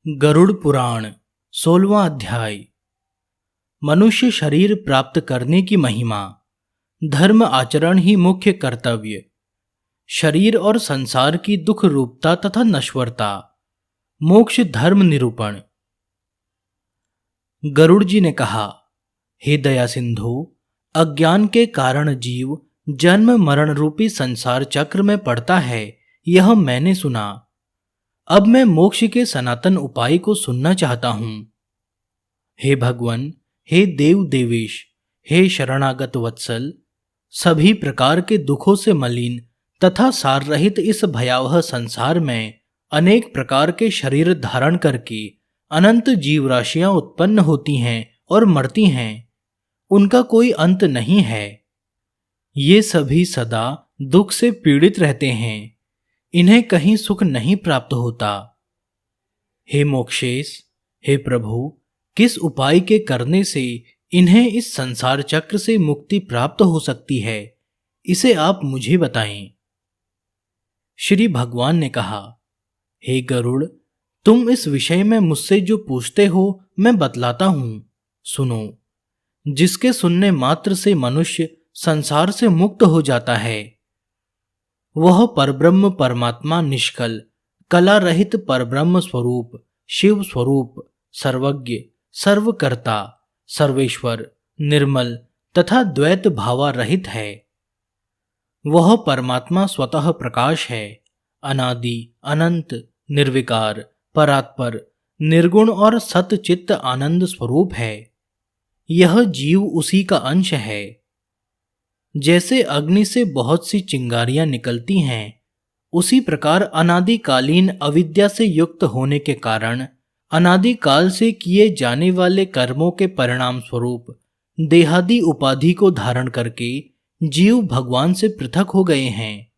गरुड़ पुराण 16वां अध्याय। मनुष्य शरीर प्राप्त करने की महिमा। धर्म आचरण ही मुख्य कर्तव्य। शरीर और संसार की दुख रूपता तथा नश्वरता। मोक्ष धर्म निरूपण। गरुड़ जी ने कहा, हे दया सिंधु, अज्ञान के कारण जीव जन्म मरण रूपी संसार चक्र में पड़ता है, यह मैंने सुना। अब मैं मोक्ष के सनातन उपाय को सुनना चाहता हूं। हे भगवान, हे देव देवेश, हे शरणागत वत्सल, सभी प्रकार के दुखों से मलिन तथा सार रहित इस भयावह संसार में अनेक प्रकार के शरीर धारण करके अनंत जीव राशियां उत्पन्न होती हैं और मरती हैं। उनका कोई अंत नहीं है। ये सभी सदा दुख से पीड़ित रहते हैं। इन्हें कहीं सुख नहीं प्राप्त होता। हे मोक्षेश, हे प्रभु, किस उपाय के करने से इन्हें इस संसार चक्र से मुक्ति प्राप्त हो सकती है, इसे आप मुझे बताएं। श्री भगवान ने कहा, हे गरुड़, तुम इस विषय में मुझसे जो पूछते हो मैं बतलाता हूं, सुनो। जिसके सुनने मात्र से मनुष्य संसार से मुक्त हो जाता है, वह परब्रह्म परमात्मा निष्कल कला रहित परब्रह्म स्वरूप शिव स्वरूप सर्वज्ञ सर्वकर्ता सर्वेश्वर निर्मल तथा द्वैत भावा रहित है। वह परमात्मा स्वतः प्रकाश है, अनादि अनंत निर्विकार परात्पर निर्गुण और सतचित्त आनंद स्वरूप है। यह जीव उसी का अंश है। जैसे अग्नि से बहुत सी चिंगारियां निकलती हैं, उसी प्रकार अनादिकालीन अविद्या से युक्त होने के कारण अनादिकाल से किए जाने वाले कर्मों के परिणाम स्वरूप देहादि उपाधि को धारण करके जीव भगवान से पृथक हो गए हैं।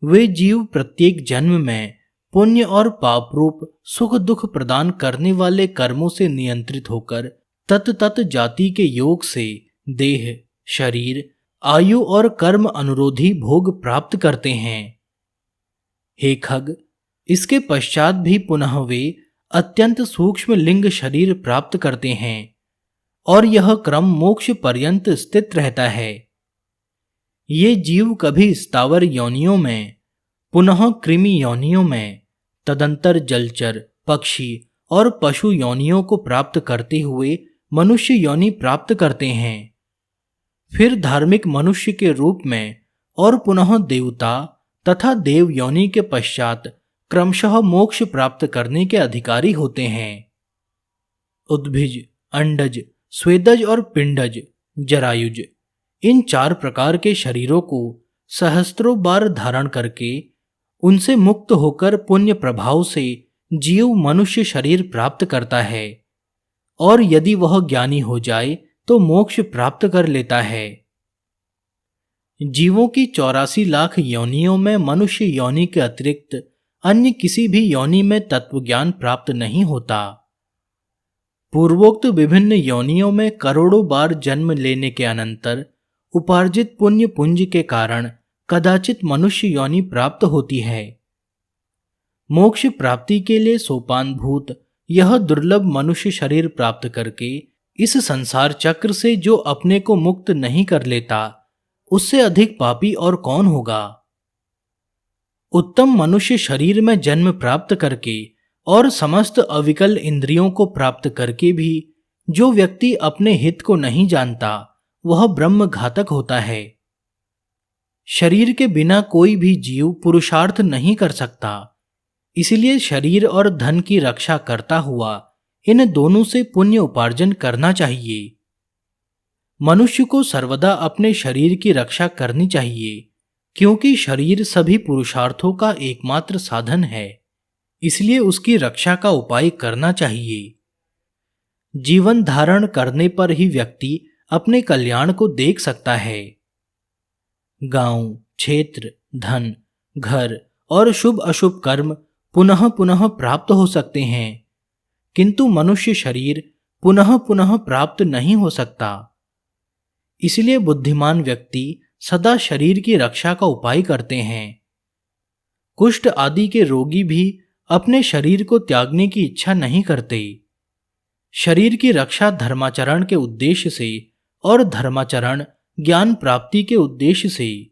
वे जीव प्रत्येक जन्म में पुण्य और पाप रूप सुख दुख प्रदान करने वाले कर्मों से नियंत्रित होकर तत जाति के योग से देह शरीर आयु और कर्म अनुरोधी भोग प्राप्त करते हैं। हे खग, इसके पश्चात भी पुनः वे अत्यंत सूक्ष्म लिंग शरीर प्राप्त करते हैं और यह क्रम मोक्ष पर्यंत स्थित रहता है। ये जीव कभी स्थावर योनियों में, पुनः कृमि योनियों में, तदंतर जलचर पक्षी और पशु योनियों को प्राप्त करते हुए मनुष्य योनि प्राप्त करते हैं। फिर धार्मिक मनुष्य के रूप में और पुनः देवता तथा देव योनि के पश्चात क्रमशः मोक्ष प्राप्त करने के अधिकारी होते हैं। उद्भिज अंडज स्वेदज और पिंडज जरायुज, इन चार प्रकार के शरीरों को सहस्त्रों बार धारण करके उनसे मुक्त होकर पुण्य प्रभाव से जीव मनुष्य शरीर प्राप्त करता है और यदि वह ज्ञानी हो जाए तो मोक्ष प्राप्त कर लेता है। जीवों की 84 लाख योनियों में मनुष्य योनि के अतिरिक्त अन्य किसी भी योनि में तत्वज्ञान प्राप्त नहीं होता। पूर्वोक्त विभिन्न योनियों में करोड़ों बार जन्म लेने के अनंतर उपार्जित पुण्य पुंज के कारण कदाचित मनुष्य योनि प्राप्त होती है। मोक्ष प्राप्ति के लिए सोपानभूत यह दुर्लभ मनुष्य शरीर प्राप्त करके इस संसार चक्र से जो अपने को मुक्त नहीं कर लेता, उससे अधिक पापी और कौन होगा। उत्तम मनुष्य शरीर में जन्म प्राप्त करके और समस्त अविकल इंद्रियों को प्राप्त करके भी जो व्यक्ति अपने हित को नहीं जानता, वह ब्रह्म घातक होता है। शरीर के बिना कोई भी जीव पुरुषार्थ नहीं कर सकता। इसलिए शरीर और धन की रक्षा करता हुआ इन दोनों से पुण्य उपार्जन करना चाहिए। मनुष्य को सर्वदा अपने शरीर की रक्षा करनी चाहिए, क्योंकि शरीर सभी पुरुषार्थों का एकमात्र साधन है। इसलिए उसकी रक्षा का उपाय करना चाहिए। जीवन धारण करने पर ही व्यक्ति अपने कल्याण को देख सकता है। गांव, क्षेत्र, धन, घर और शुभ अशुभ कर्म पुनः पुनः प्राप्त हो सकते हैं, किंतु मनुष्य शरीर पुनः पुनः प्राप्त नहीं हो सकता। इसलिए बुद्धिमान व्यक्ति सदा शरीर की रक्षा का उपाय करते हैं। कुष्ठ आदि के रोगी भी अपने शरीर को त्यागने की इच्छा नहीं करते। शरीर की रक्षा धर्माचरण के उद्देश्य से और धर्माचरण ज्ञान प्राप्ति के उद्देश्य से,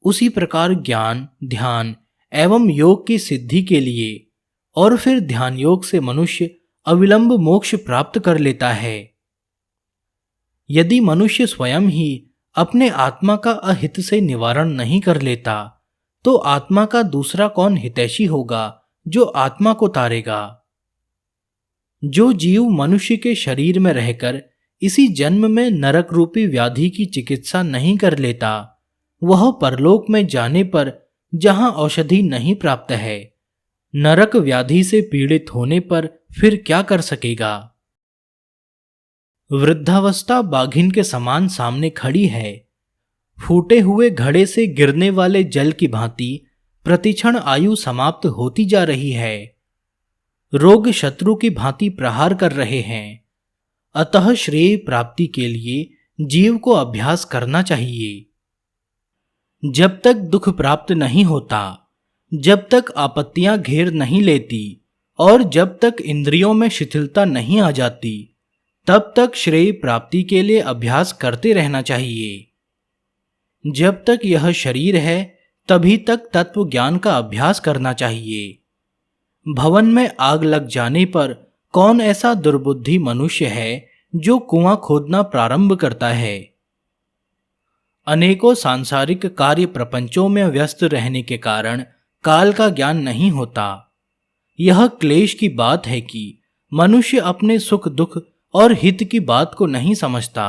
उसी प्रकार ज्ञान, ध्यान एवं योग की सिद्धि के लिए और फिर ध्यान योग से मनुष्य अविलंब मोक्ष प्राप्त कर लेता है। यदि मनुष्य स्वयं ही अपने आत्मा का अहित से निवारण नहीं कर लेता, तो आत्मा का दूसरा कौन हितैषी होगा जो आत्मा को तारेगा। जो जीव मनुष्य के शरीर में रहकर इसी जन्म में नरक रूपी व्याधि की चिकित्सा नहीं कर लेता, वह परलोक में जाने पर जहां औषधि नहीं प्राप्त है, नरक व्याधि से पीड़ित होने पर फिर क्या कर सकेगा। वृद्धावस्था बाघिन के समान सामने खड़ी है। फूटे हुए घड़े से गिरने वाले जल की भांति प्रतिक्षण आयु समाप्त होती जा रही है। रोग शत्रु की भांति प्रहार कर रहे हैं। अतः श्रेय प्राप्ति के लिए जीव को अभ्यास करना चाहिए। जब तक दुख प्राप्त नहीं होता, जब तक आपत्तियां घेर नहीं लेती और जब तक इंद्रियों में शिथिलता नहीं आ जाती, तब तक श्रेय प्राप्ति के लिए अभ्यास करते रहना चाहिए। जब तक यह शरीर है, तभी तक तत्व ज्ञान का अभ्यास करना चाहिए। भवन में आग लग जाने पर कौन ऐसा दुर्बुद्धि मनुष्य है जो कुआं खोदना प्रारंभ करता है। अनेकों सांसारिक कार्य प्रपंचों में व्यस्त रहने के कारण काल का ज्ञान नहीं होता। यह क्लेश की बात है कि मनुष्य अपने सुख दुख और हित की बात को नहीं समझता।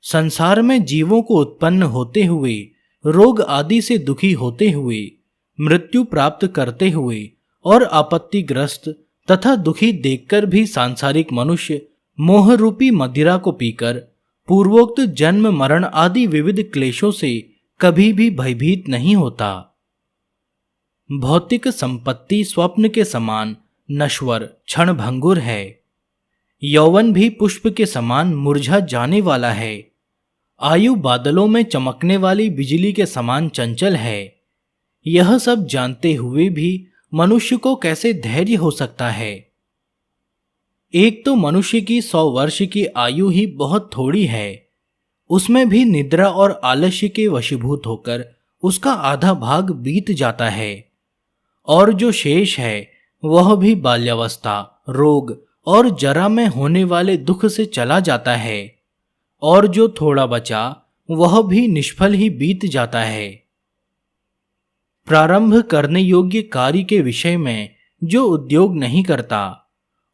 संसार में जीवों को उत्पन्न होते हुए, रोग आदि से दुखी होते हुए, मृत्यु प्राप्त करते हुए और आपत्तिग्रस्त तथा दुखी देखकर भी सांसारिक मनुष्य मोह रूपी मदिरा को पीकर पूर्वोक्त जन्म मरण आदि विविध क्लेशों से कभी भी भयभीत नहीं होता। भौतिक संपत्ति स्वप्न के समान नश्वर क्षणभंगुर है। यौवन भी पुष्प के समान मुरझा जाने वाला है। आयु बादलों में चमकने वाली बिजली के समान चंचल है। यह सब जानते हुए भी मनुष्य को कैसे धैर्य हो सकता है। एक तो मनुष्य की 100 वर्ष की आयु ही बहुत थोड़ी है। उसमें भी निद्रा और आलस्य के वशीभूत होकर उसका आधा भाग बीत जाता है, और जो शेष है वह भी बाल्यावस्था, रोग और जरा में होने वाले दुख से चला जाता है, और जो थोड़ा बचा वह भी निष्फल ही बीत जाता है। प्रारंभ करने योग्य कार्य के विषय में जो उद्योग नहीं करता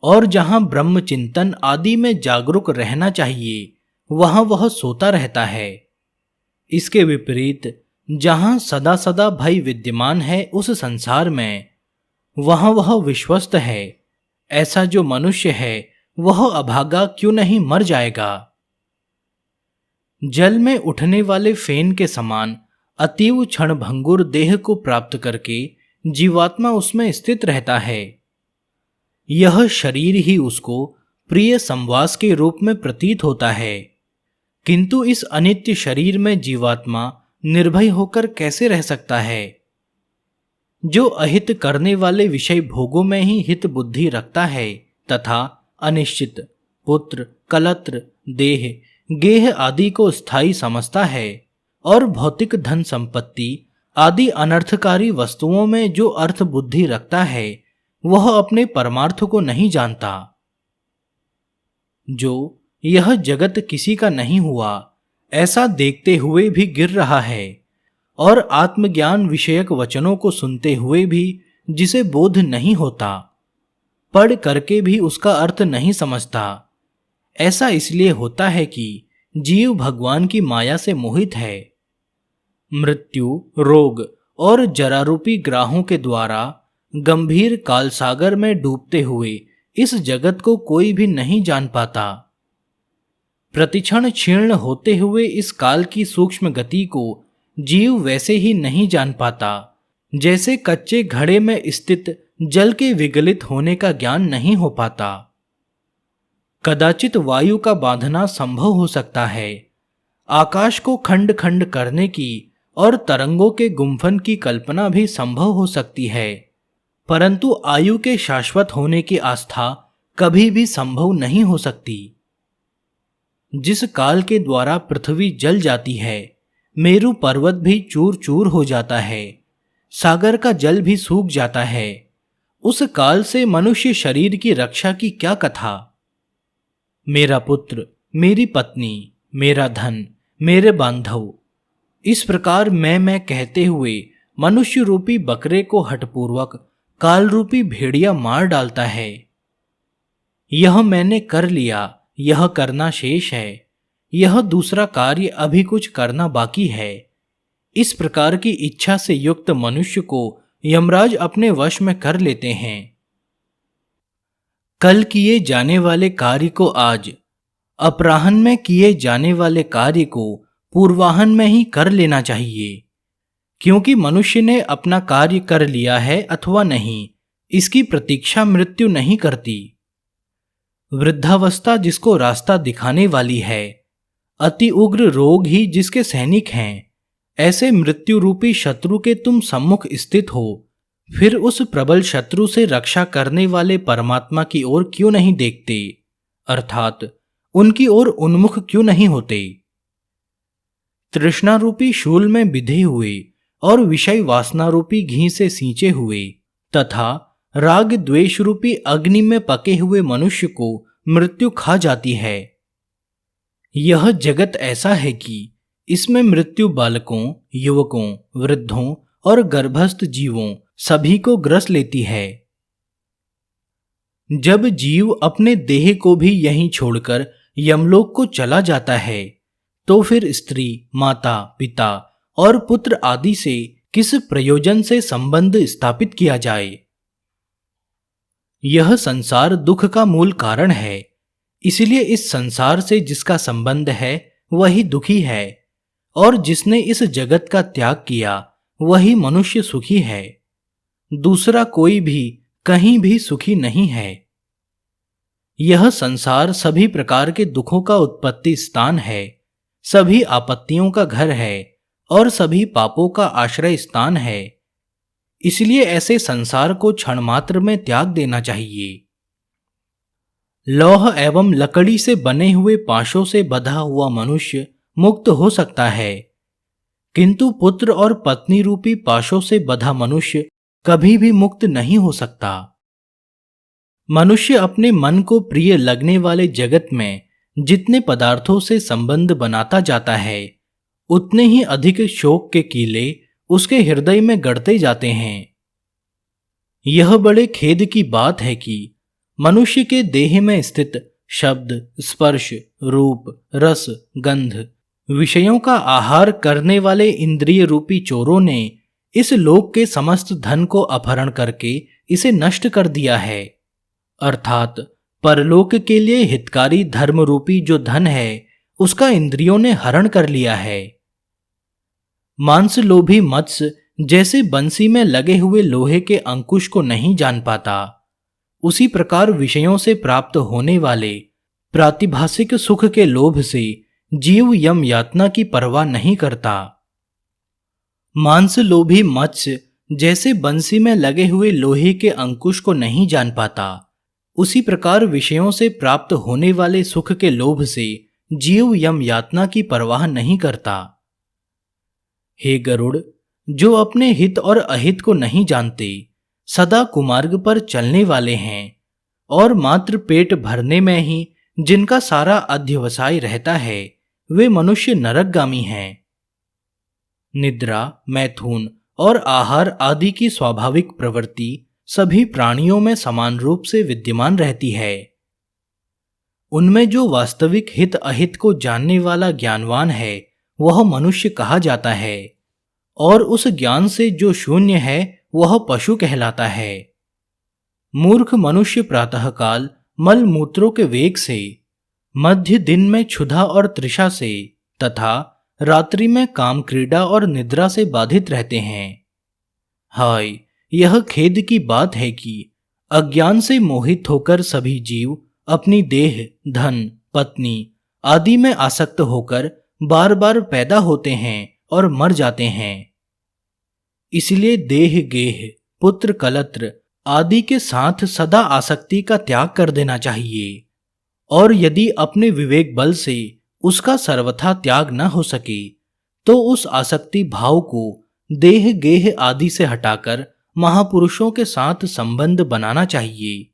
और जहां ब्रह्म चिंतन आदि में जागरूक रहना चाहिए, वहां वह सोता रहता है। इसके विपरीत जहां सदा सदा भय विद्यमान है उस संसार में, वहां वह विश्वस्त है। ऐसा जो मनुष्य है वह अभागा क्यों नहीं मर जाएगा। जल में उठने वाले फेन के समान अतीव क्षणभंगुर देह को प्राप्त करके जीवात्मा उसमें स्थित रहता है। यह शरीर ही उसको प्रिय संवास के रूप में प्रतीत होता है, किंतु इस अनित्य शरीर में जीवात्मा निर्भय होकर कैसे रह सकता है। जो अहित करने वाले विषय भोगों में ही हित बुद्धि रखता है तथा अनिश्चित पुत्र, कलत्र, देह, गेह आदि को स्थायी समझता है और भौतिक धन संपत्ति आदि अनर्थकारी वस्तुओं में जो अर्थ बुद्धि रखता है, वह अपने परमार्थ को नहीं जानता। जो यह जगत किसी का नहीं हुआ ऐसा देखते हुए भी गिर रहा है और आत्मज्ञान विषयक वचनों को सुनते हुए भी जिसे बोध नहीं होता, पढ़ करके भी उसका अर्थ नहीं समझता, ऐसा इसलिए होता है कि जीव भगवान की माया से मोहित है। मृत्यु, रोग और जरारूपी ग्राहों के द्वारा गंभीर कालसागर में डूबते हुए इस जगत को कोई भी नहीं जान पाता। प्रतिक्षण क्षीर्ण होते हुए इस काल की सूक्ष्म गति को जीव वैसे ही नहीं जान पाता जैसे कच्चे घड़े में स्थित जल के विगलित होने का ज्ञान नहीं हो पाता। कदाचित वायु का बांधना संभव हो सकता है, आकाश को खंड खंड करने की और तरंगों के गुंफन की कल्पना भी संभव हो सकती है, परंतु आयु के शाश्वत होने की आस्था कभी भी संभव नहीं हो सकती। जिस काल के द्वारा पृथ्वी जल जाती है, मेरु पर्वत भी चूर चूर हो जाता है, सागर का जल भी सूख जाता है, उस काल से मनुष्य शरीर की रक्षा की क्या कथा। मेरा पुत्र, मेरी पत्नी, मेरा धन, मेरे बांधव, इस प्रकार मैं कहते हुए मनुष्य रूपी बकरे को हठपूर्वक काल रूपी भेड़िया मार डालता है। यह मैंने कर लिया, यह करना शेष है, यह दूसरा कार्य अभी कुछ करना बाकी है। इस प्रकार की इच्छा से युक्त मनुष्य को यमराज अपने वश में कर लेते हैं। कल किए जाने वाले कार्य को आज, अपराह्न में किए जाने वाले कार्य को पूर्वाह्न में ही कर लेना चाहिए, क्योंकि मनुष्य ने अपना कार्य कर लिया है अथवा नहीं, इसकी प्रतीक्षा मृत्यु नहीं करती। वृद्धावस्था जिसको रास्ता दिखाने वाली है, अति उग्र रोग ही जिसके सैनिक हैं, ऐसे मृत्यु रूपी शत्रु के तुम सम्मुख स्थित हो, फिर उस प्रबल शत्रु से रक्षा करने वाले परमात्मा की ओर क्यों नहीं देखते, अर्थात उनकी ओर उन्मुख क्यों नहीं होते। तृष्णा रूपी शूल में बिधे हुए और विषय वासना रूपी घी से सींचे हुए तथा राग द्वेष रूपी अग्नि में पके हुए मनुष्य को मृत्यु खा जाती है। यह जगत ऐसा है कि इसमें मृत्यु बालकों, युवकों, वृद्धों और गर्भस्थ जीवों सभी को ग्रस लेती है। जब जीव अपने देह को भी यहीं छोड़कर यमलोक को चला जाता है, तो फिर स्त्री, माता, पिता और पुत्र आदि से किस प्रयोजन से संबंध स्थापित किया जाए। यह संसार दुख का मूल कारण है, इसलिए इस संसार से जिसका संबंध है वही दुखी है, और जिसने इस जगत का त्याग किया वही मनुष्य सुखी है। दूसरा कोई भी कहीं भी सुखी नहीं है। यह संसार सभी प्रकार के दुखों का उत्पत्ति स्थान है, सभी आपत्तियों का घर है और सभी पापों का आश्रय स्थान है। इसलिए ऐसे संसार को क्षण मात्र में त्याग देना चाहिए। लौह एवं लकड़ी से बने हुए पाशों से बंधा हुआ मनुष्य मुक्त हो सकता है, किंतु पुत्र और पत्नी रूपी पाशों से बंधा मनुष्य कभी भी मुक्त नहीं हो सकता। मनुष्य अपने मन को प्रिय लगने वाले जगत में जितने पदार्थों से संबंध बनाता जाता है, उतने ही अधिक शोक के कीले उसके हृदय में गढ़ते जाते हैं। यह बड़े खेद की बात है कि मनुष्य के देह में स्थित शब्द, स्पर्श, रूप, रस, गंध विषयों का आहार करने वाले इंद्रिय रूपी चोरों ने इस लोक के समस्त धन को अपहरण करके इसे नष्ट कर दिया है, अर्थात परलोक के लिए हितकारी धर्म रूपी जो धन है उसका इंद्रियों ने हरण कर लिया है। मांस लोभी मत्स्य जैसे बंसी में लगे हुए लोहे के अंकुश को नहीं जान पाता, उसी प्रकार विषयों से प्राप्त होने वाले प्रातिभासिक सुख के लोभ से जीव यम यातना की परवाह नहीं करता। मांस लोभी मत्स्य जैसे बंसी में लगे हुए लोहे के अंकुश को नहीं जान पाता, उसी प्रकार विषयों से प्राप्त होने वाले सुख के लोभ से जीव यम यातना की परवाह नहीं करता। हे गरुड़, जो अपने हित और अहित को नहीं जानते, सदा कुमार्ग पर चलने वाले हैं और मात्र पेट भरने में ही जिनका सारा अध्यवसाय रहता है, वे मनुष्य नरकगामी हैं। निद्रा, मैथुन और आहार आदि की स्वाभाविक प्रवृत्ति सभी प्राणियों में समान रूप से विद्यमान रहती है। उनमें जो वास्तविक हित अहित को जानने वाला ज्ञानवान है वह मनुष्य कहा जाता है, और उस ज्ञान से जो शून्य है वह पशु कहलाता है। मूर्ख मनुष्य प्रातःकाल मल मूत्रों के वेग से, मध्य दिन में क्षुधा और तृषा से तथा रात्रि में काम क्रीड़ा और निद्रा से बाधित रहते हैं। हाय, यह खेद की बात है कि अज्ञान से मोहित होकर सभी जीव अपनी देह, धन, पत्नी आदि में आसक्त होकर बार बार पैदा होते हैं और मर जाते हैं। इसलिए देह गेह, पुत्र कलत्र आदि के साथ सदा आसक्ति का त्याग कर देना चाहिए, और यदि अपने विवेक बल से उसका सर्वथा त्याग न हो सके तो उस आसक्ति भाव को देह गेह आदि से हटाकर महापुरुषों के साथ संबंध बनाना चाहिए,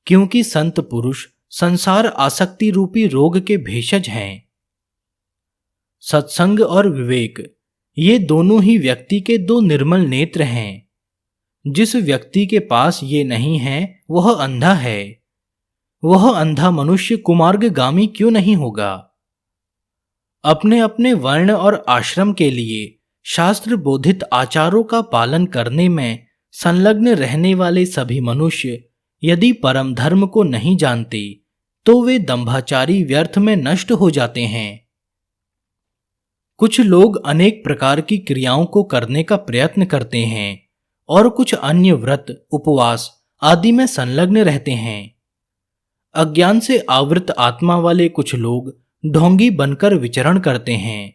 क्योंकि संत पुरुष संसार आसक्ति रूपी रोग के भेषज हैं। सत्संग और विवेक, ये दोनों ही व्यक्ति के दो निर्मल नेत्र हैं। जिस व्यक्ति के पास ये नहीं है वह अंधा है। वह अंधा मनुष्य कुमार्गगामी क्यों नहीं होगा? अपने अपने वर्ण और आश्रम के लिए शास्त्र बोधित आचारों का पालन करने में संलग्न रहने वाले सभी मनुष्य यदि परम धर्म को नहीं जानते तो वे दंभाचारी व्यर्थ में नष्ट हो जाते हैं। कुछ लोग अनेक प्रकार की क्रियाओं को करने का प्रयत्न करते हैं और कुछ अन्य व्रत उपवास आदि में संलग्न रहते हैं। अज्ञान से आवृत आत्मा वाले कुछ लोग ढोंगी बनकर विचरण करते हैं।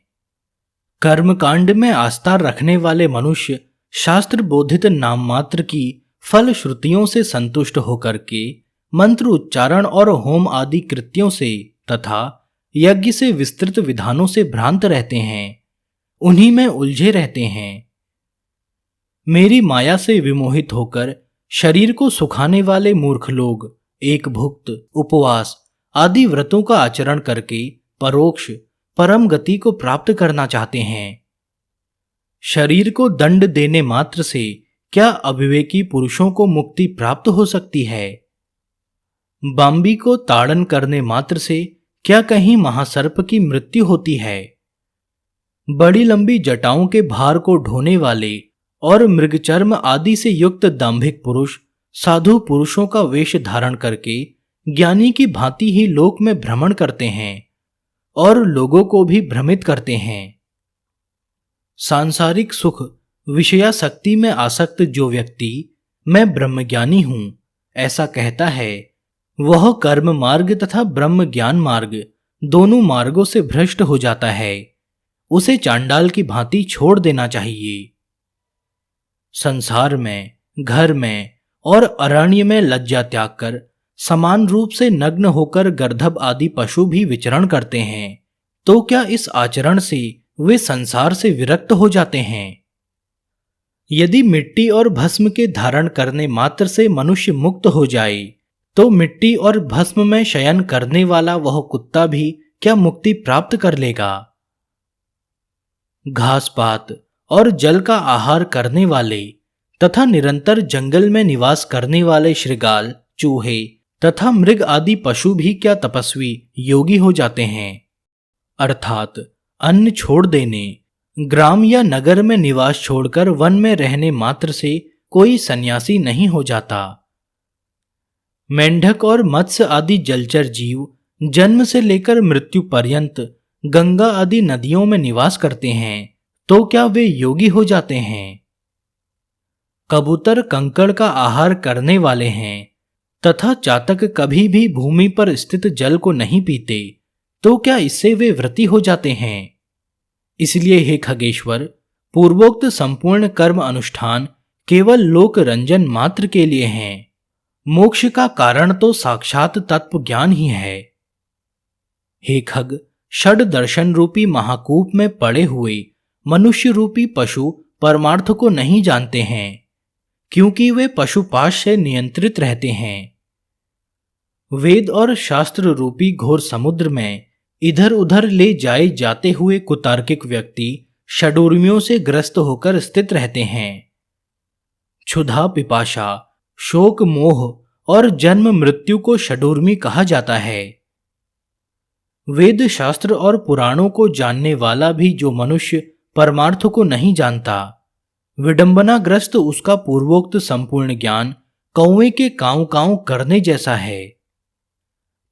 कर्मकांड में आस्था रखने वाले मनुष्य शास्त्र बोधित नाम मात्र की फल श्रुतियों से संतुष्ट होकर के मंत्र उच्चारण और होम आदि कृत्यों से तथा यज्ञ से विस्तृत विधानों से भ्रांत रहते हैं, उन्हीं में उलझे रहते हैं। मेरी माया से विमोहित होकर शरीर को सुखाने वाले मूर्ख लोग एक भुक्त उपवास आदि व्रतों का आचरण करके परोक्ष परम गति को प्राप्त करना चाहते हैं। शरीर को दंड देने मात्र से क्या अविवेकी पुरुषों को मुक्ति प्राप्त हो सकती है? बांबी को ताड़न करने मात्र से क्या कहीं महासर्प की मृत्यु होती है? बड़ी लंबी जटाओं के भार को ढोने वाले और मृगचर्म आदि से युक्त दांभिक पुरुष साधु पुरुषों का वेश धारण करके ज्ञानी की भांति ही लोक में भ्रमण करते हैं और लोगों को भी भ्रमित करते हैं। सांसारिक सुख विषयासक्ति में आसक्त जो व्यक्ति मैं ब्रह्मज्ञानी हूं ऐसा कहता है, वह कर्म मार्ग तथा ब्रह्म ज्ञान मार्ग दोनों मार्गों से भ्रष्ट हो जाता है। उसे चांडाल की भांति छोड़ देना चाहिए। संसार में, घर में और अरण्य में लज्जा त्याग कर समान रूप से नग्न होकर गर्दभ आदि पशु भी विचरण करते हैं, तो क्या इस आचरण से वे संसार से विरक्त हो जाते हैं? यदि मिट्टी और भस्म के धारण करने मात्र से मनुष्य मुक्त हो जाए तो मिट्टी और भस्म में शयन करने वाला वह कुत्ता भी क्या मुक्ति प्राप्त कर लेगा? घास पात और जल का आहार करने वाले तथा निरंतर जंगल में निवास करने वाले श्रृगाल, चूहे तथा मृग आदि पशु भी क्या तपस्वी योगी हो जाते हैं? अर्थात अन्न छोड़ देने, ग्राम या नगर में निवास छोड़कर वन में रहने मात्र से कोई सन्यासी नहीं हो जाता। मेंढक और मत्स्य आदि जलचर जीव जन्म से लेकर मृत्यु पर्यंत गंगा आदि नदियों में निवास करते हैं, तो क्या वे योगी हो जाते हैं? कबूतर कंकड़ का आहार करने वाले हैं तथा चातक कभी भी भूमि पर स्थित जल को नहीं पीते, तो क्या इससे वे व्रती हो जाते हैं? इसलिए हे खगेश्वर, पूर्वोक्त संपूर्ण कर्म अनुष्ठान केवल लोक रंजन मात्र के लिए हैं। मोक्ष का कारण तो साक्षात तत्व ज्ञान ही है। हे खग, षड दर्शन रूपी महाकूप में पड़े हुए मनुष्य रूपी पशु परमार्थ को नहीं जानते हैं, क्योंकि वे पशुपाश से नियंत्रित रहते हैं। वेद और शास्त्र रूपी घोर समुद्र में इधर उधर ले जाए जाते हुए कुतार्किक व्यक्ति षडूर्मियों से ग्रस्त होकर स्थित रहते हैं। क्षुधा, पिपाशा, शोक, मोह और जन्म मृत्यु को षडूर्मी कहा जाता है। वेद शास्त्र और पुराणों को जानने वाला भी जो मनुष्य परमार्थ को नहीं जानता, विडंबनाग्रस्त उसका पूर्वोक्त संपूर्ण ज्ञान कौवे के कांव कांव करने जैसा है।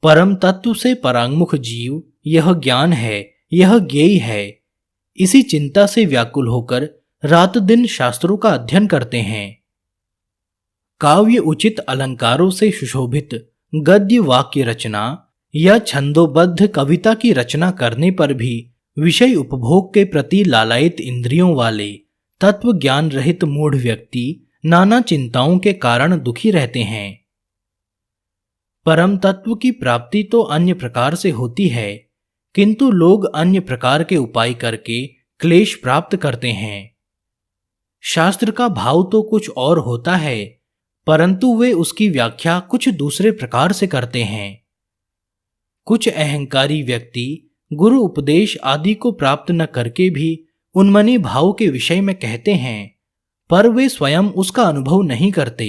परम तत्व से परांगमुख जीव यह ज्ञान है, यह ज्ञेय है, इसी चिंता से व्याकुल होकर रात दिन शास्त्रों का अध्ययन करते हैं। काव्य उचित अलंकारों से सुशोभित गद्य वाक्य रचना या छंदोबद्ध कविता की रचना करने पर भी विषय उपभोग के प्रति लालायित इंद्रियों वाले तत्व ज्ञान रहित मूढ़ व्यक्ति नाना चिंताओं के कारण दुखी रहते हैं। परम तत्व की प्राप्ति तो अन्य प्रकार से होती है, किंतु लोग अन्य प्रकार के उपाय करके क्लेश प्राप्त करते हैं। शास्त्र का भाव तो कुछ और होता है, परंतु वे उसकी व्याख्या कुछ दूसरे प्रकार से करते हैं। कुछ अहंकारी व्यक्ति गुरु उपदेश आदि को प्राप्त न करके भी उन्मनी भाव के विषय में कहते हैं, पर वे स्वयं उसका अनुभव नहीं करते।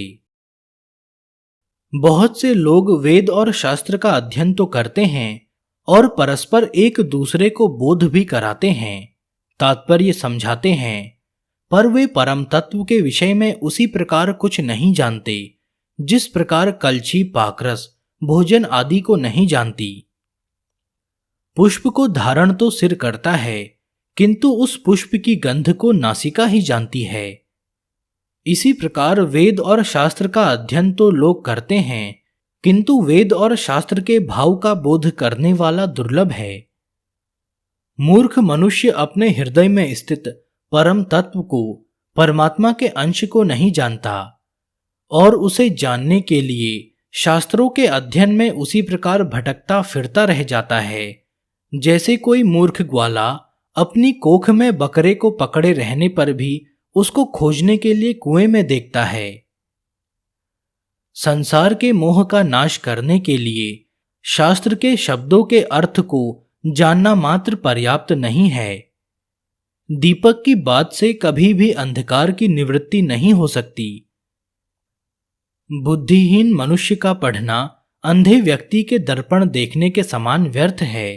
बहुत से लोग वेद और शास्त्र का अध्ययन तो करते हैं और परस्पर एक दूसरे को बोध भी कराते हैं, तात्पर्य समझाते हैं, पर वे परम तत्व के विषय में उसी प्रकार कुछ नहीं जानते जिस प्रकार कलछी पाकरस भोजन आदि को नहीं जानती। पुष्प को धारण तो सिर करता है, किंतु उस पुष्प की गंध को नासिका ही जानती है। इसी प्रकार वेद और शास्त्र का अध्ययन तो लोग करते हैं, किंतु वेद और शास्त्र के भाव का बोध करने वाला दुर्लभ है। मूर्ख मनुष्य अपने हृदय में स्थित परम तत्व को, परमात्मा के अंश को नहीं जानता और उसे जानने के लिए शास्त्रों के अध्ययन में उसी प्रकार भटकता फिरता रह जाता है, जैसे कोई मूर्ख ग्वाला अपनी कोख में बकरे को पकड़े रहने पर भी उसको खोजने के लिए कुएं में देखता है। संसार के मोह का नाश करने के लिए शास्त्र के शब्दों के अर्थ को जानना मात्र पर्याप्त नहीं है। दीपक की बात से कभी भी अंधकार की निवृत्ति नहीं हो सकती। बुद्धिहीन मनुष्य का पढ़ना अंधे व्यक्ति के दर्पण देखने के समान व्यर्थ है।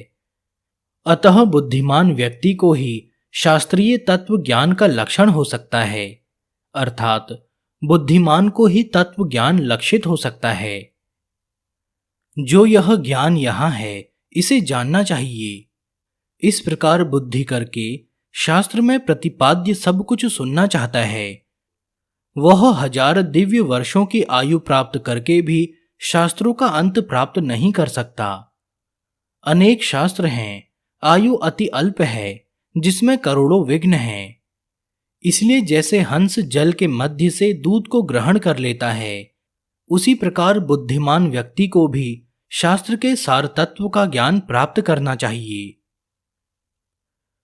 अतः बुद्धिमान व्यक्ति को ही शास्त्रीय तत्व ज्ञान का लक्षण हो सकता है, अर्थात बुद्धिमान को ही तत्व ज्ञान लक्षित हो सकता है। जो यह ज्ञान यहाँ है, इसे जानना चाहिए। इस प्रकार बुद्धि करके शास्त्र में प्रतिपाद्य सब कुछ सुनना चाहता है। वह 1000 दिव्य वर्षों की आयु प्राप्त करके भी शास्त्रों का अंत प्राप्त नहीं कर सकता। अनेक शास्त्र हैं, आयु अति अल्प है, जिसमें करोड़ों विघ्न हैं। इसलिए जैसे हंस जल के मध्य से दूध को ग्रहण कर लेता है, उसी प्रकार बुद्धिमान व्यक्ति को भी शास्त्र के सार तत्व का ज्ञान प्राप्त करना चाहिए।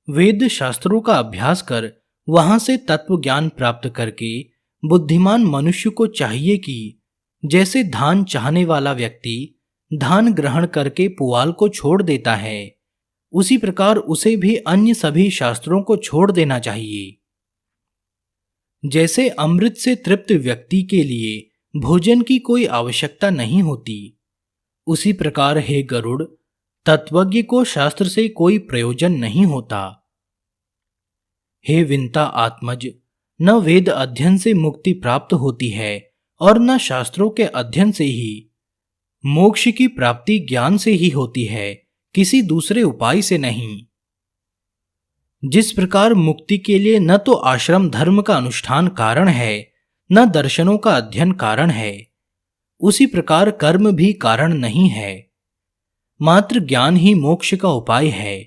वेद शास्त्रों का अभ्यास कर वहां से तत्व ज्ञान प्राप्त करके बुद्धिमान मनुष्य को चाहिए कि जैसे धान चाहने वाला व्यक्ति धान ग्रहण करके पुआल को छोड़ देता है, उसी प्रकार उसे भी अन्य सभी शास्त्रों को छोड़ देना चाहिए। जैसे अमृत से तृप्त व्यक्ति के लिए भोजन की कोई आवश्यकता नहीं होती, उसी प्रकार हे गरुड़, तत्वज्ञ को शास्त्र से कोई प्रयोजन नहीं होता। हे विंता आत्मज, न वेद अध्ययन से मुक्ति प्राप्त होती है और न शास्त्रों के अध्ययन से ही। मोक्ष की प्राप्ति ज्ञान से ही होती है, किसी दूसरे उपाय से नहीं। जिस प्रकार मुक्ति के लिए न तो आश्रम धर्म का अनुष्ठान कारण है, न दर्शनों का अध्ययन कारण है, उसी प्रकार कर्म भी कारण नहीं है। मात्र ज्ञान ही मोक्ष का उपाय है।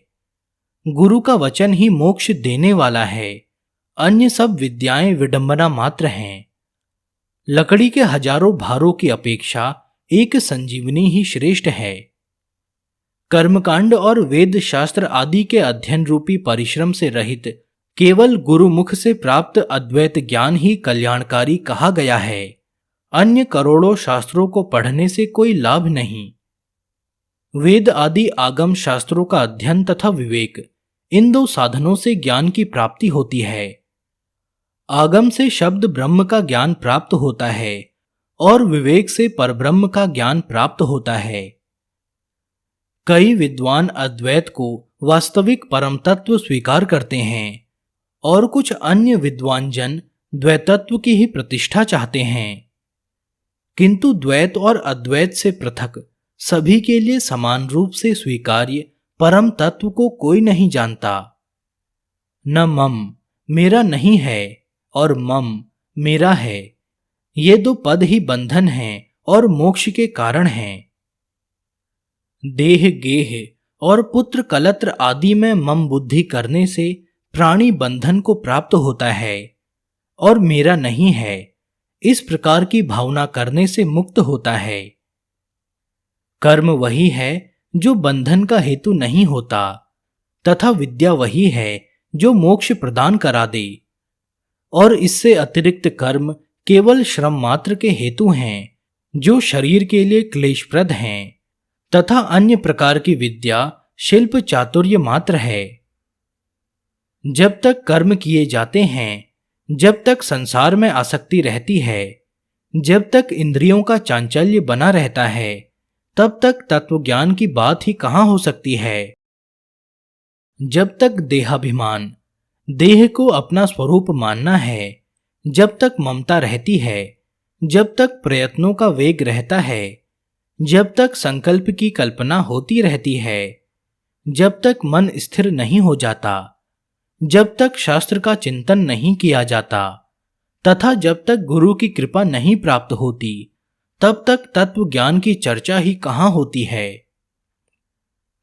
गुरु का वचन ही मोक्ष देने वाला है। अन्य सब विद्याएं विडंबना मात्र हैं। लकड़ी के हजारों भारों की अपेक्षा एक संजीवनी ही श्रेष्ठ है। कर्मकांड और वेद शास्त्र आदि के अध्ययन रूपी परिश्रम से रहित केवल गुरुमुख से प्राप्त अद्वैत ज्ञान ही कल्याणकारी कहा गया है। अन्य करोड़ों शास्त्रों को पढ़ने से कोई लाभ नहीं। वेद आदि आगम शास्त्रों का अध्ययन तथा विवेक, इन दो साधनों से ज्ञान की प्राप्ति होती है। आगम से शब्द ब्रह्म का ज्ञान प्राप्त होता है और विवेक से परब्रह्म का ज्ञान प्राप्त होता है। कई विद्वान अद्वैत को वास्तविक परम तत्व स्वीकार करते हैं और कुछ अन्य विद्वान जन द्वैतत्व की ही प्रतिष्ठा चाहते हैं, किंतु द्वैत और अद्वैत से पृथक सभी के लिए समान रूप से स्वीकार्य परम तत्व को कोई नहीं जानता। न मम मेरा नहीं है और मम मेरा है, ये दो पद ही बंधन हैं और मोक्ष के कारण हैं। देह गेह और पुत्र कलत्र आदि में मम बुद्धि करने से प्राणी बंधन को प्राप्त होता है और मेरा नहीं है, इस प्रकार की भावना करने से मुक्त होता है। कर्म वही है जो बंधन का हेतु नहीं होता, तथा विद्या वही है जो मोक्ष प्रदान करा दे। और इससे अतिरिक्त कर्म केवल श्रम मात्र के हेतु हैं, जो शरीर के लिए क्लेशप्रद हैं, तथा अन्य प्रकार की विद्या शिल्प चातुर्य मात्र है। जब तक कर्म किए जाते हैं, जब तक संसार में आसक्ति रहती है, जब तक इंद्रियों का चांचल्य बना रहता है, तब तक तत्वज्ञान की बात ही कहाँ हो सकती है। जब तक देहाभिमान, देह को अपना स्वरूप मानना है, जब तक ममता रहती है, जब तक प्रयत्नों का वेग रहता है, जब तक संकल्प की कल्पना होती रहती है, जब तक मन स्थिर नहीं हो जाता, जब तक शास्त्र का चिंतन नहीं किया जाता, तथा जब तक गुरु की कृपा नहीं प्राप्त होती, तब तक तत्व ज्ञान की चर्चा ही कहाँ होती है।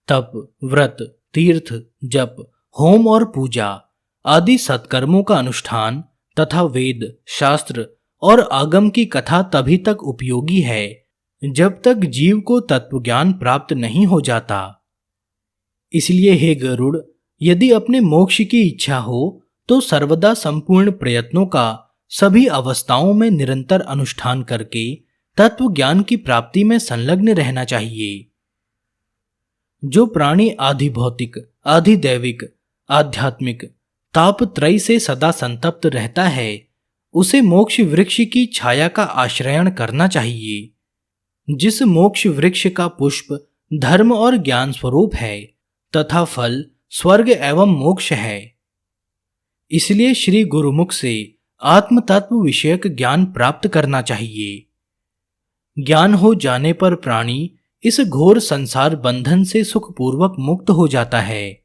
तप, व्रत, तीर्थ, जप, होम और पूजा आदि सत्कर्मों का अनुष्ठान तथा वेद, शास्त्र और आगम की कथा तभी तक उपयोगी है जब तक जीव को तत्वज्ञान प्राप्त नहीं हो जाता। इसलिए हे गरुड़, यदि अपने मोक्ष की इच्छा हो तो सर्वदा संपूर्ण प्रयत्नों का सभी अवस्थाओं में निरंतर अनुष्ठान करके तत्व ज्ञान की प्राप्ति में संलग्न रहना चाहिए। जो प्राणी आधि भौतिक, आधि दैविक, आध्यात्मिक तापत्रय से सदा संतप्त रहता है, उसे मोक्ष वृक्ष की छाया का आश्रयण करना चाहिए। जिस मोक्ष वृक्ष का पुष्प धर्म और ज्ञान स्वरूप है तथा फल स्वर्ग एवं मोक्ष है। इसलिए श्री गुरुमुख से आत्म तत्व विषयक ज्ञान प्राप्त करना चाहिए। ज्ञान हो जाने पर प्राणी इस घोर संसार बंधन से सुखपूर्वक मुक्त हो जाता है।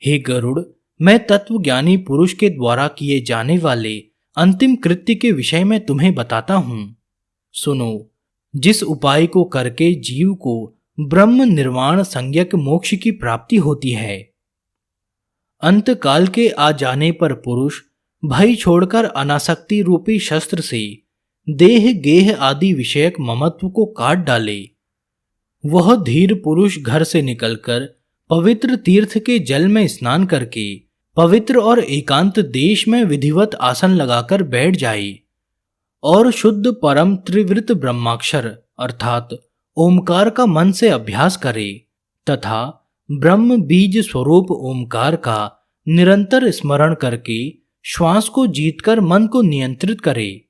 हे गरुड़, मैं तत्वज्ञानी पुरुष के द्वारा किए जाने वाले अंतिम कृत्य के विषय में तुम्हें बताता हूं। सुनो। जिस उपाय को करके जीव को ब्रह्म निर्वाण संज्ञक मोक्ष की प्राप्ति होती है, अंत काल के आ जाने पर पुरुष भय छोड़कर अनासक्ति रूपी शस्त्र से देह गेह आदि विषयक ममत्व को काट डाले, वह धीर पुरुष घर से निकलकर पवित्र तीर्थ के जल में स्नान करके पवित्र और एकांत देश में विधिवत आसन लगाकर बैठ जाए और शुद्ध परम त्रिवृत ब्रह्माक्षर अर्थात ओमकार का मन से अभ्यास करे तथा ब्रह्म बीज स्वरूप ओमकार का निरंतर स्मरण करके श्वास को जीतकर मन को नियंत्रित करे।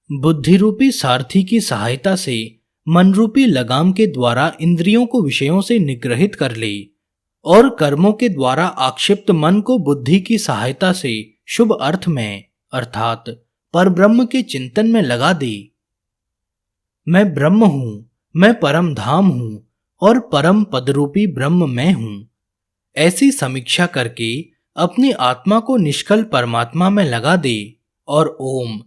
बुद्धि रूपी सारथी की सहायता से मन रूपी लगाम के द्वारा इंद्रियों को विषयों से निग्रहित कर ले और कर्मों के द्वारा आक्षिप्त मन को बुद्धि की सहायता से शुभ अर्थ में अर्थात परब्रह्म के चिंतन में लगा दे। मैं ब्रह्म हूं, मैं परम धाम हूं और परम पदरूपी ब्रह्म मैं हूं, ऐसी समीक्षा करके अपनी आत्मा को निष्कल परमात्मा में लगा दे और ओम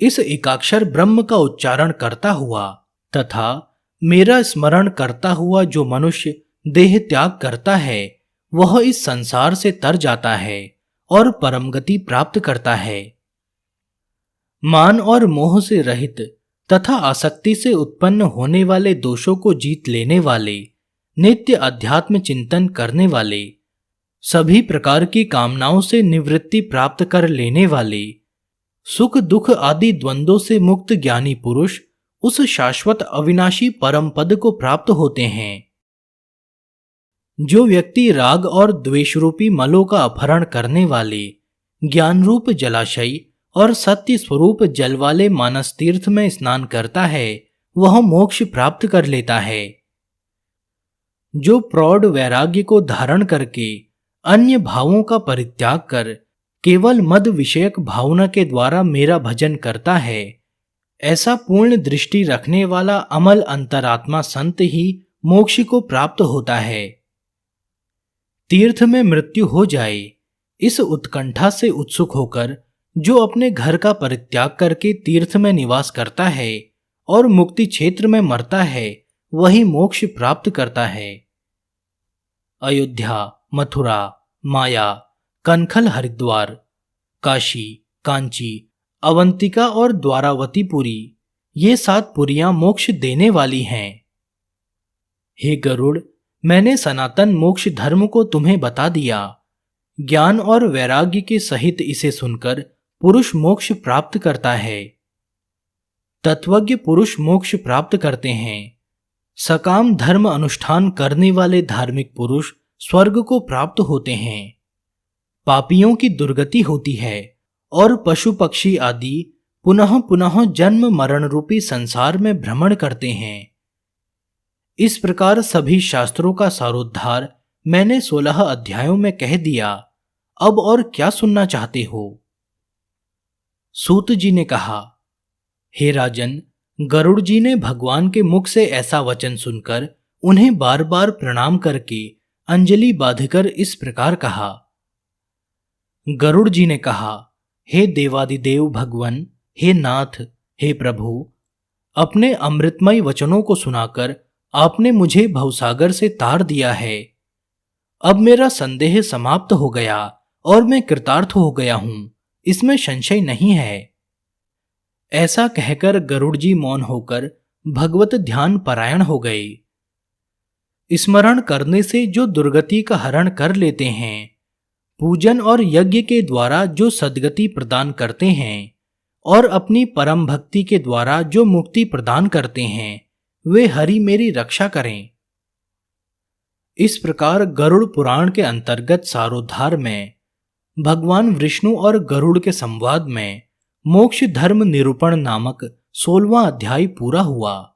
इस एकाक्षर ब्रह्म का उच्चारण करता हुआ तथा मेरा स्मरण करता हुआ जो मनुष्य देह त्याग करता है, वह इस संसार से तर जाता है और परम गति प्राप्त करता है। मान और मोह से रहित तथा आसक्ति से उत्पन्न होने वाले दोषों को जीत लेने वाले, नित्य अध्यात्म चिंतन करने वाले, सभी प्रकार की कामनाओं से निवृत्ति प्राप्त कर लेने वाले, सुख दुख आदि द्वंद्वों से मुक्त ज्ञानी पुरुष उस शाश्वत अविनाशी परम पद को प्राप्त होते हैं। जो व्यक्ति राग और द्वेष रूपी मलों का अपहरण करने वाले ज्ञान रूप जलाशय और सत्य स्वरूप जल वाले मानस तीर्थ में स्नान करता है, वह मोक्ष प्राप्त कर लेता है। जो प्रौढ़ वैराग्य को धारण करके अन्य भावों का परित्याग कर केवल मद विषयक भावना के द्वारा मेरा भजन करता है, ऐसा पूर्ण दृष्टि रखने वाला अमल अंतरात्मा संत ही मोक्ष को प्राप्त होता है। तीर्थ में मृत्यु हो जाए, इस उत्कंठा से उत्सुक होकर जो अपने घर का परित्याग करके तीर्थ में निवास करता है और मुक्ति क्षेत्र में मरता है, वही मोक्ष प्राप्त करता है। अयोध्या, मथुरा, माया, कनखल, हरिद्वार, काशी, कांची अवंतिका और द्वारावतीपुरी, ये 7 पुरियां मोक्ष देने वाली हैं। हे गरुड़, मैंने सनातन मोक्ष धर्म को तुम्हें बता दिया। ज्ञान और वैराग्य के सहित इसे सुनकर पुरुष मोक्ष प्राप्त करता है। तत्वज्ञ पुरुष मोक्ष प्राप्त करते हैं। सकाम धर्म अनुष्ठान करने वाले धार्मिक पुरुष स्वर्ग को प्राप्त होते हैं। पापियों की दुर्गति होती है और पशु पक्षी आदि पुनः पुनः जन्म मरण रूपी संसार में भ्रमण करते हैं। इस प्रकार सभी शास्त्रों का सारोद्धार मैंने 16 अध्यायों में कह दिया। अब और क्या सुनना चाहते हो? सूत जी ने कहा, हे राजन, गरुड़ जी ने भगवान के मुख से ऐसा वचन सुनकर उन्हें बार बार प्रणाम करके अंजलि बांधकर इस प्रकार कहा। गरुड़ जी ने कहा, हे देवादिदेव भगवान, हे नाथ, हे प्रभु, अपने अमृतमय वचनों को सुनाकर आपने मुझे भवसागर से तार दिया है। अब मेरा संदेह समाप्त हो गया और मैं कृतार्थ हो गया हूं, इसमें संशय नहीं है। ऐसा कहकर गरुड़ जी मौन होकर भगवत ध्यान परायण हो गए। स्मरण करने से जो दुर्गति का हरण कर लेते हैं, पूजन और यज्ञ के द्वारा जो सद्गति प्रदान करते हैं और अपनी परम भक्ति के द्वारा जो मुक्ति प्रदान करते हैं, वे हरि मेरी रक्षा करें। इस प्रकार गरुड़ पुराण के अंतर्गत सारोद्धार में भगवान विष्णु और गरुड़ के संवाद में मोक्ष धर्म निरूपण नामक 16वां अध्याय पूरा हुआ।